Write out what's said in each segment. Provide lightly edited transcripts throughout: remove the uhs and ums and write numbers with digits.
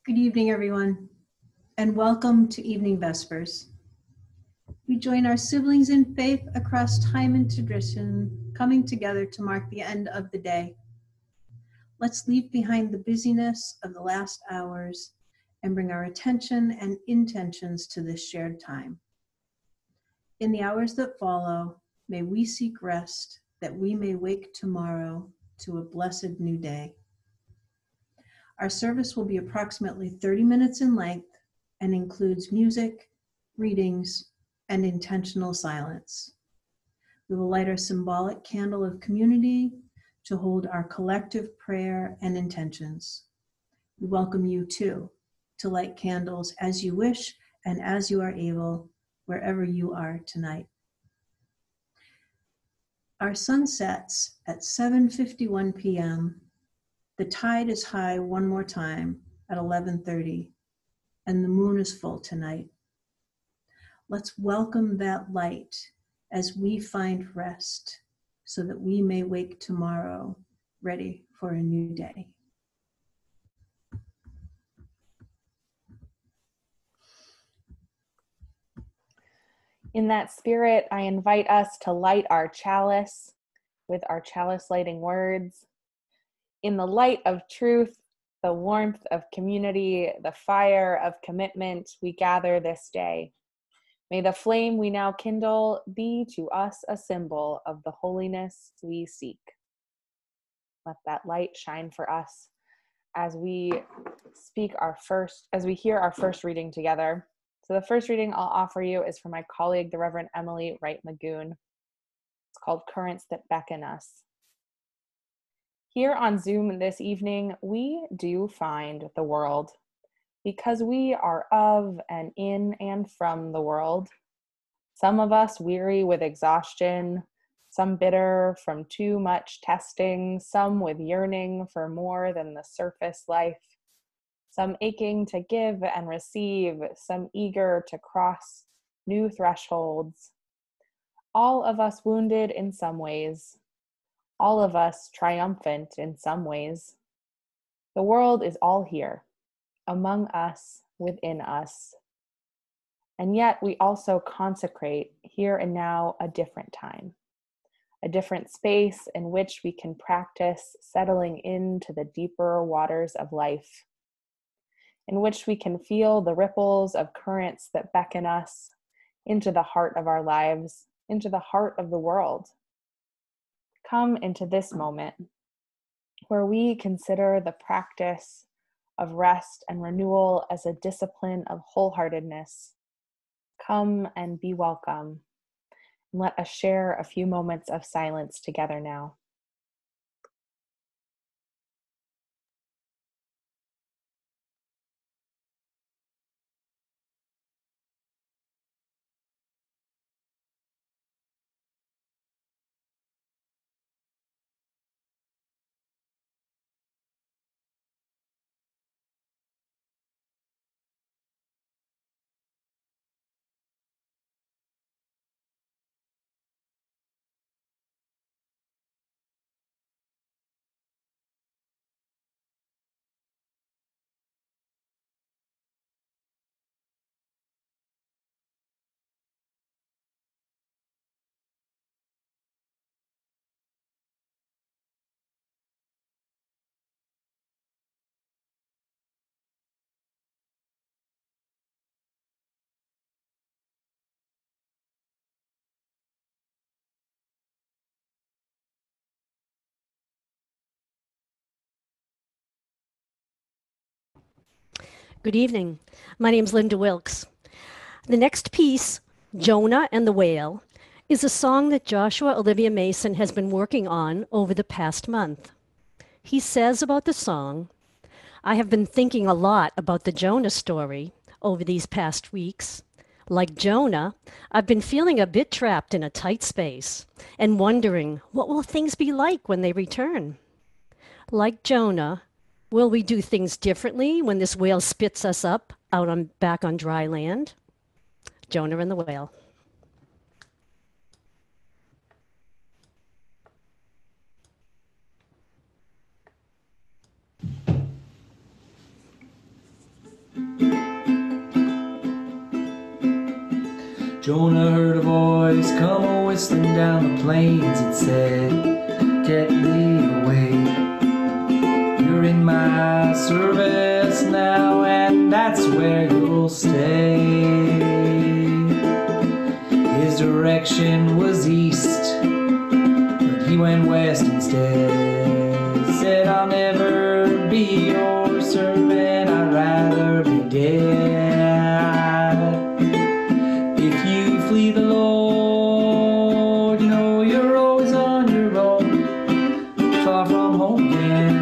Good evening, everyone, and welcome to Evening Vespers. We join our siblings in faith across time and tradition, coming together to mark the end of the day. Let's leave behind the busyness of the last hours and bring our attention and intentions to this shared time. In the hours that follow, may we seek rest that we may wake tomorrow to a blessed new day. Our service will be approximately 30 minutes in length and includes music, readings, and intentional silence. We will light our symbolic candle of community to hold our collective prayer and intentions. We welcome you too to light candles as you wish and as you are able, wherever you are tonight. Our sun sets at 7:51 p.m. The tide is high one more time at 11:30, and the moon is full tonight. Let's welcome that light as we find rest so that we may wake tomorrow ready for a new day. In that spirit, I invite us to light our chalice with our chalice lighting words. In the light of truth, the warmth of community, the fire of commitment, we gather this day. May the flame we now kindle be to us a symbol of the holiness we seek. Let that light shine for us as we hear our first reading together. So the first reading I'll offer you is from my colleague, the Reverend Emily Wright Magoon. It's called Currents That Beckon Us. Here on Zoom this evening, we do find the world because we are of and in and from the world. Some of us weary with exhaustion, some bitter from too much testing, some with yearning for more than the surface life, some aching to give and receive, some eager to cross new thresholds. All of us wounded in some ways, all of us triumphant in some ways. The world is all here, among us, within us. And yet we also consecrate here and now a different time, a different space in which we can practice settling into the deeper waters of life, in which we can feel the ripples of currents that beckon us into the heart of our lives, into the heart of the world. Come into this moment where we consider the practice of rest and renewal as a discipline of wholeheartedness. Come and be welcome. And let us share a few moments of silence together now. Good evening. My name's Linda Wilkes. The next piece, Jonah and the Whale, is a song that Joshua Olivia Mason has been working on over the past month. He says about the song, I have been thinking a lot about the Jonah story over these past weeks. Like Jonah, I've been feeling a bit trapped in a tight space and wondering, what will things be like when they return? Like Jonah, will we do things differently when this whale spits us up back on dry land? Jonah and the Whale. Jonah heard a voice come a-whistling down the plains. It said, "Get thee away. You're in my service now, and that's where you'll stay." His direction was east, but he went west instead. Said, "I'll never be your servant, I'd rather be dead." If you flee the Lord, you know you're always on your own, far from home again.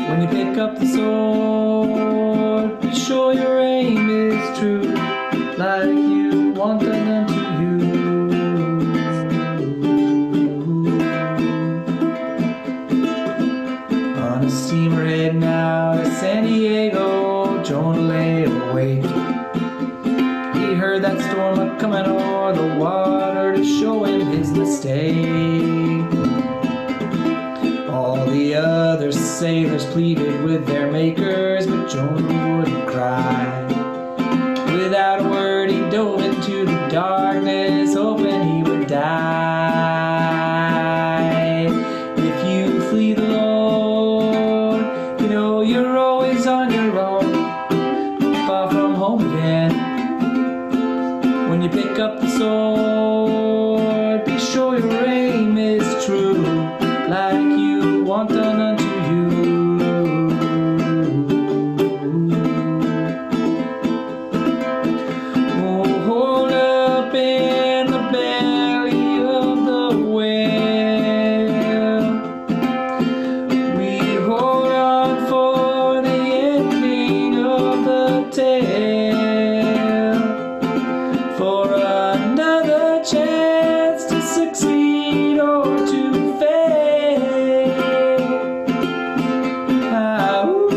When you pick up the sword, be sure your aim is true, like you want them unto you. On a steamer heading out to San Diego, Jonah lay awake. He heard that storm a-coming o'er the water to show him his mistake. All the other sailors pleaded with their makers, but Jonah wouldn't cry. Without a word he dove into the darkness, hoping he would die. If you flee the Lord, you know you're always on your own, far from home again. When you pick up the sword, be sure your aim is true, like you want done unto you. Oh, hold up in the belly of the whale. We hold on for the ending of the tale, for another chance to succeed or to fail. Ah, ooh.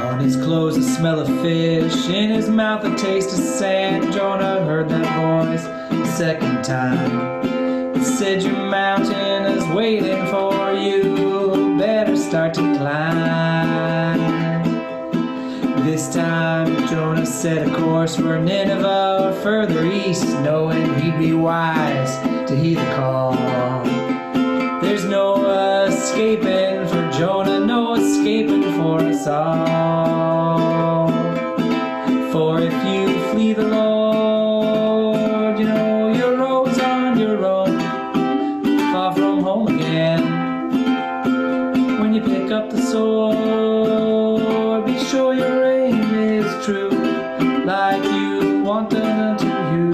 On his clothes the smell of fish, in his mouth the taste of sand. Jonah heard that voice a second time. It said, "Your mountain is waiting for you, better start to climb." This time Jonah set a course for Nineveh or further east, knowing he'd be wise to heed the call. There's no escaping for Jonah, no escaping for us all. For if you flee the Lord, you know you're always on your own, far from home again. When you pick up the sword, be sure your aim is true, like you want done unto you.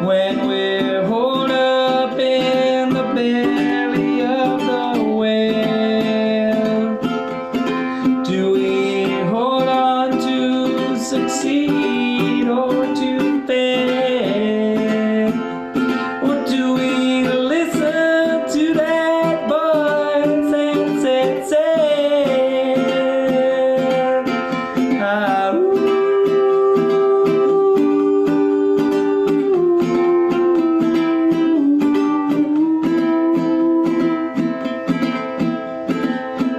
When we're holed up in the belly of the whale, do we hold on to succeed or to fail? Or do we listen to that voice and say, ah, ooh.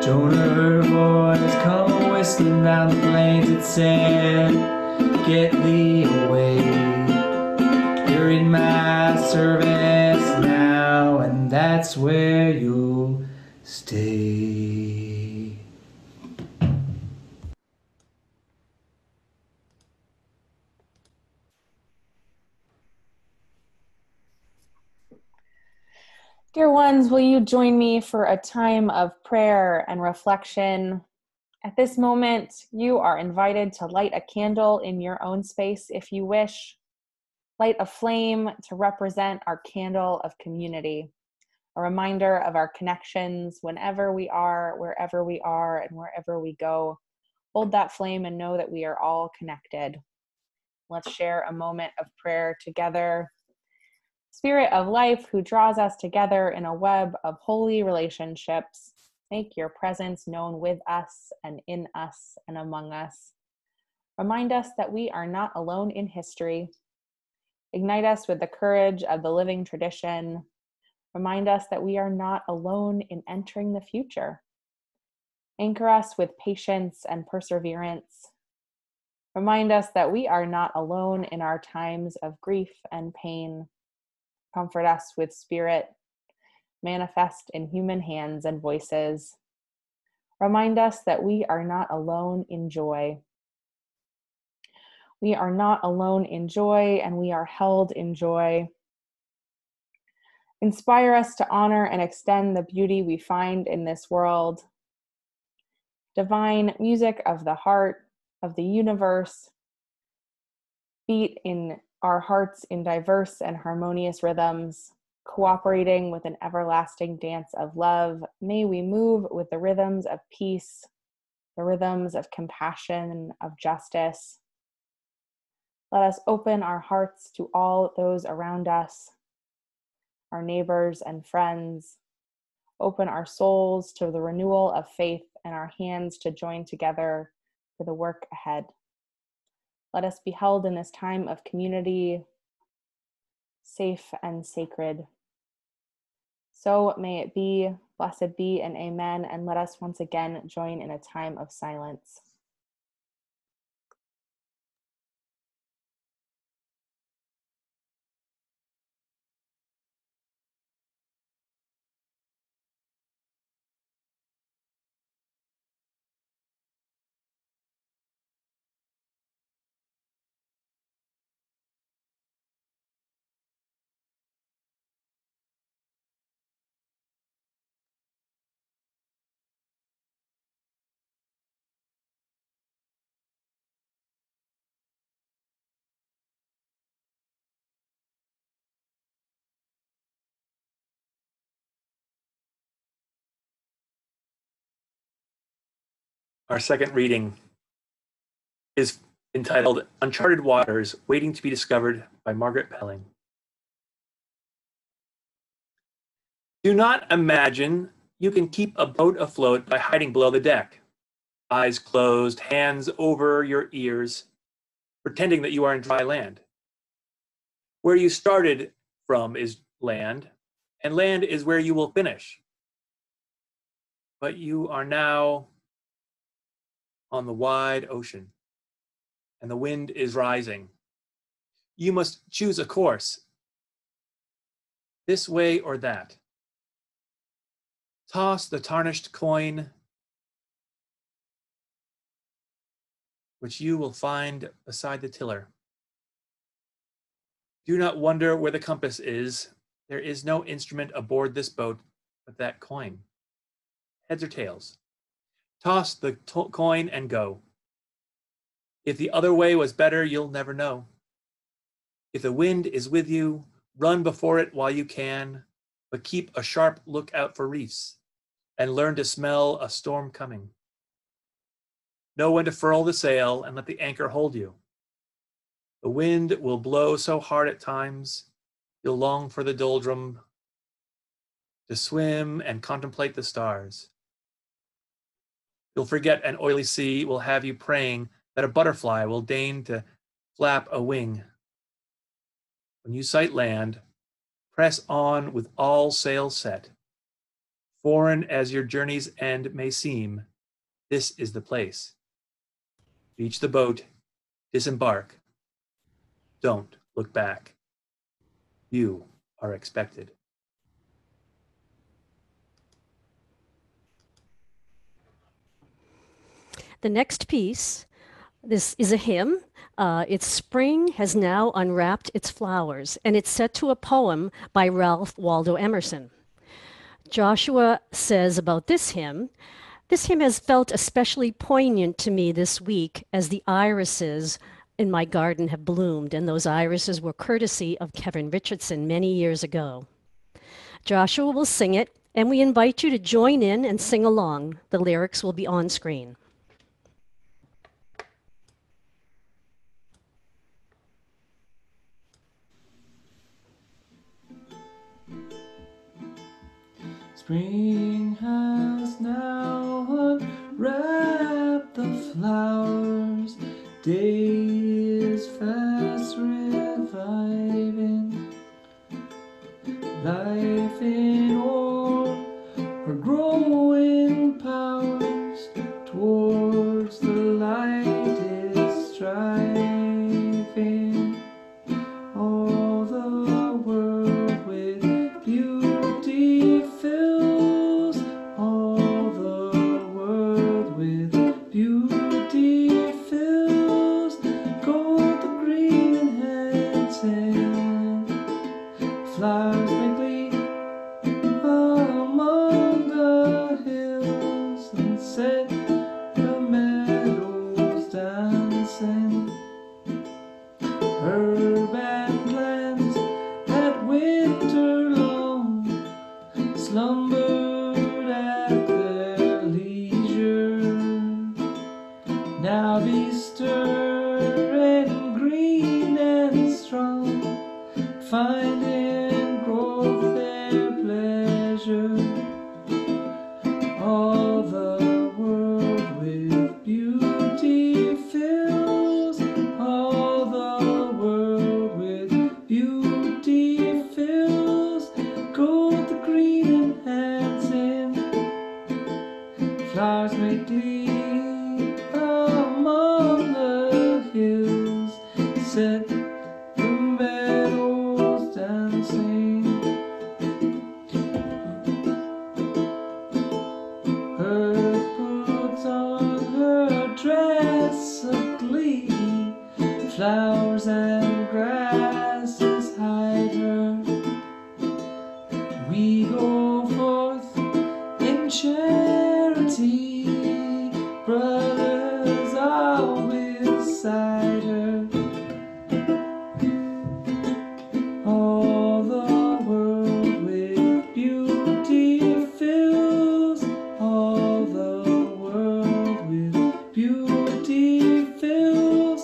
Jonah heard a voice come a-whistling down the plains. It said, "Get thee away. You're in my service now, and that's where you'll stay." Dear ones, will you join me for a time of prayer and reflection? At this moment, you are invited to light a candle in your own space if you wish. Light a flame to represent our candle of community, a reminder of our connections whenever we are, wherever we are, and wherever we go. Hold that flame and know that we are all connected. Let's share a moment of prayer together. Spirit of life, who draws us together in a web of holy relationships, make your presence known with us and in us and among us. Remind us that we are not alone in history. Ignite us with the courage of the living tradition. Remind us that we are not alone in entering the future. Anchor us with patience and perseverance. Remind us that we are not alone in our times of grief and pain. Comfort us with spirit, manifest in human hands and voices. Remind us that we are not alone in joy. We are not alone in joy, and we are held in joy. Inspire us to honor and extend the beauty we find in this world. Divine music of the heart, of the universe, beat in our hearts in diverse and harmonious rhythms, cooperating with an everlasting dance of love. May we move with the rhythms of peace, the rhythms of compassion, of justice. Let us open our hearts to all those around us, our neighbors and friends. Open our souls to the renewal of faith and our hands to join together for the work ahead. Let us be held in this time of community, safe and sacred. So may it be, blessed be, and amen. And let us once again join in a time of silence. Our second reading is entitled Uncharted Waters, Waiting to be Discovered by Margaret Pelling. Do not imagine you can keep a boat afloat by hiding below the deck, eyes closed, hands over your ears, pretending that you are in dry land. Where you started from is land, and land is where you will finish. But you are now on the wide ocean, and the wind is rising. You must choose a course, this way or that. Toss the tarnished coin, which you will find beside the tiller. Do not wonder where the compass is. There is no instrument aboard this boat but that coin. Heads or tails? Toss the coin and go. If the other way was better, you'll never know. If the wind is with you, run before it while you can, but keep a sharp lookout for reefs and learn to smell a storm coming. Know when to furl the sail and let the anchor hold you. The wind will blow so hard at times, you'll long for the doldrum, to swim and contemplate the stars. You'll forget an oily sea will have you praying that a butterfly will deign to flap a wing. When you sight land, press on with all sails set. Foreign as your journey's end may seem, this is the place. Beach the boat, disembark. Don't look back. You are expected. The next piece, this is a hymn. It's Spring Has Now Unwrapped Its Flowers, and it's set to a poem by Ralph Waldo Emerson. Joshua says about this hymn has felt especially poignant to me this week as the irises in my garden have bloomed, and those irises were courtesy of Kevin Richardson many years ago. Joshua will sing it, and we invite you to join in and sing along. The lyrics will be on screen. Spring has now unwrapped the flowers. Day Flowers make glee among the hills, set the meadows dancing. Her puts on her dress of glee, flowers and grasses hide her. We go forth in charity, brothers are beside her. All the world with beauty fills, all the world with beauty fills.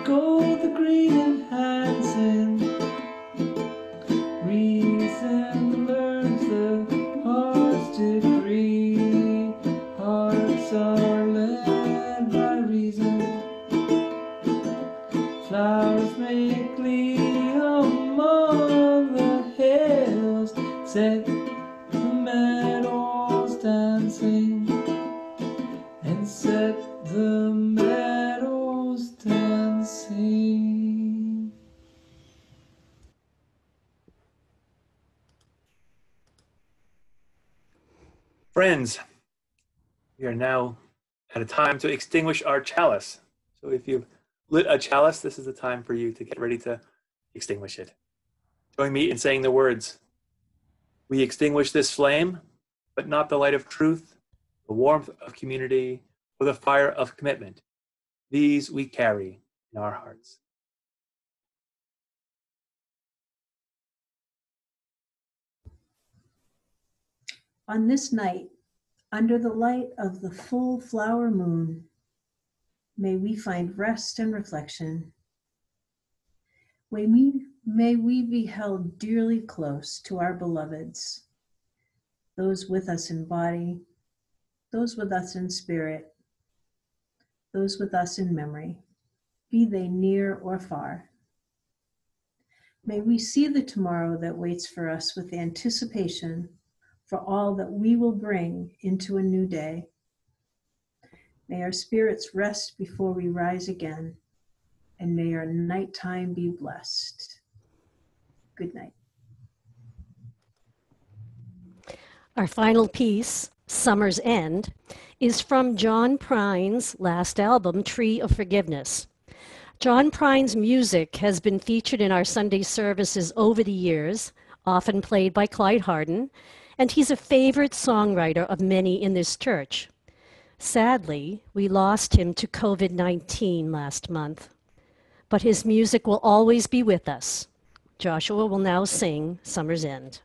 Gold, the green enhancing, reason learns the heart's degree. Hearts are led by reason. Flowers make glee among the hills, set the meadows dancing, and set the meadows dancing. Friends, we are now at a time to extinguish our chalice. So if you've lit a chalice, this is the time for you to get ready to extinguish it. Join me in saying the words, "We extinguish this flame, but not the light of truth, the warmth of community, or the fire of commitment. These we carry in our hearts." On this night, under the light of the full flower moon, may we find rest and reflection. May we be held dearly close to our beloveds, those with us in body, those with us in spirit, those with us in memory, be they near or far. May we see the tomorrow that waits for us with anticipation for all that we will bring into a new day. May our spirits rest before we rise again, and may our nighttime be blessed. Good night. Our final piece, Summer's End, is from John Prine's last album, Tree of Forgiveness. John Prine's music has been featured in our Sunday services over the years, often played by Clyde Harden, and he's a favorite songwriter of many in this church. Sadly, we lost him to COVID-19 last month, but his music will always be with us. Joshua will now sing Summer's End.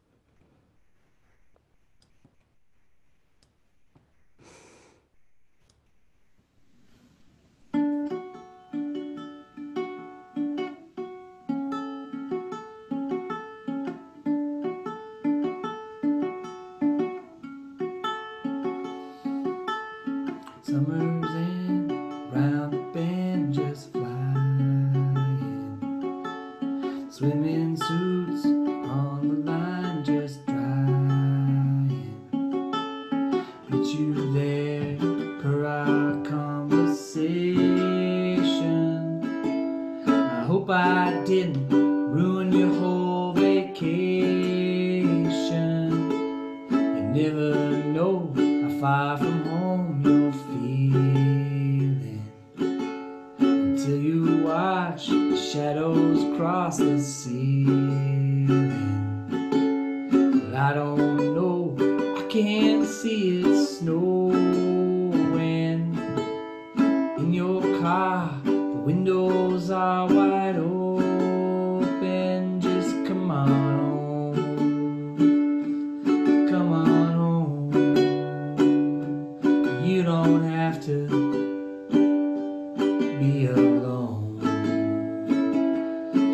Summer's in, round the bend just flying. Swimming suits on the line just drying. Meet you there per our conversation. I hope I didn't ruin your whole vacation. You never know how far from home you're feeling until you watch the shadows cross the ceiling. Well, I don't know, I can't see it snowing. In your car, the windows are wide open. Just come on home, come on home. You don't have to be alone.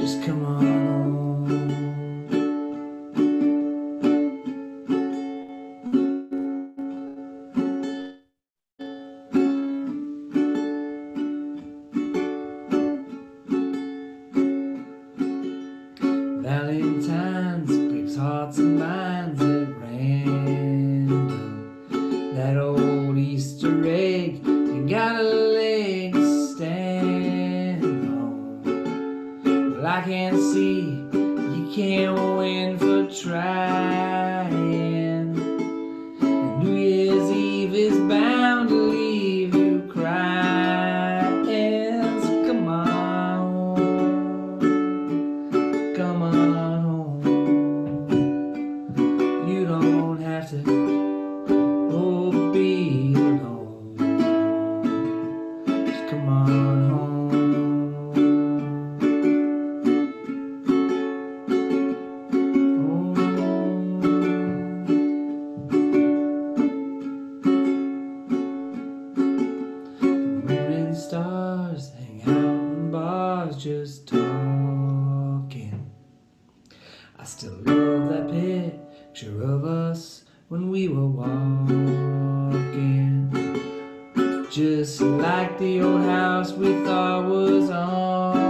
Just come on home. Valentine's breaks hearts and minds at random. That old Easter egg, you got a leg to stand on. Well, I can see you can't win for trying. And New Year's Eve is bound to leave you crying. So come on home, come on home. You don't have to be alone. Just come on home. The moon and stars hang out in bars just talking. I still love that picture of us when we were walking, just like the old house we thought was on.